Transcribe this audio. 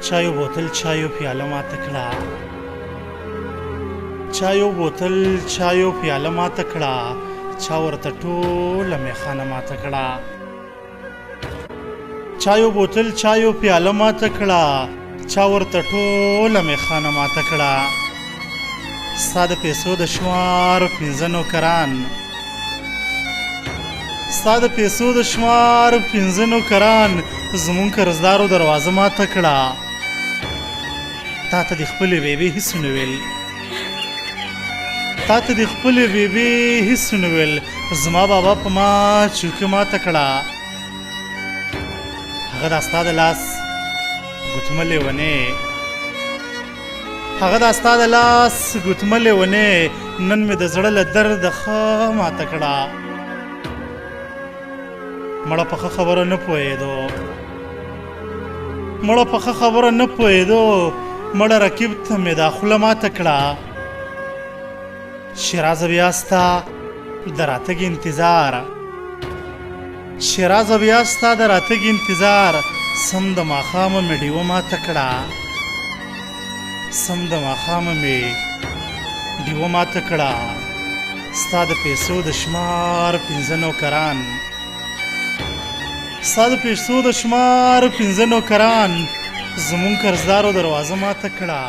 چایو بوتل چایو پیاله ماته کړه، چایو بوتل چایو پیاله ماته کړه، چا ورته ټوله میخانه ماته کړه. چایو بوتل چایو پیاله ماته کړه، چا ورته ټوله میخانه ماته کړه. ستا د پیسو د شمار 15 نوکران، ستا د پیسو د شمار 15 نوکران زمونږ قرضدارو دروازه ماته کړه. تا ته د خپلې بیبي هیڅ نه ویل، تا ته د خپلې بیبي هیڅ نه ویل، زما بابا په ما چوکۍ ماته کړه. هغه دا ستا د لاس ګوتمه لیونې، هغه دا ستا د لاس ګوتمه لیونې نن مې د زړه له درده ښه ماته کړه. مړه په ښه خبره نه پوهېدو، مړه په ښه خبره نه پوهېدو، مړه رقیب ته مې دا خوله ماته کړه. شیرازه بیا ستا د راتګ انتظار، شیرازه بیا ستا د راتګ انتظار، سم د ماښامه مې ډیوه ماته کړه، سم د ماښامه مې ډیوه ماته کړه. ستا د پیسو د شمار 15 نوکران، ستا د پیسو د شمار 15 نوکران زمونږ قرضدارو دروازه ماته کړه.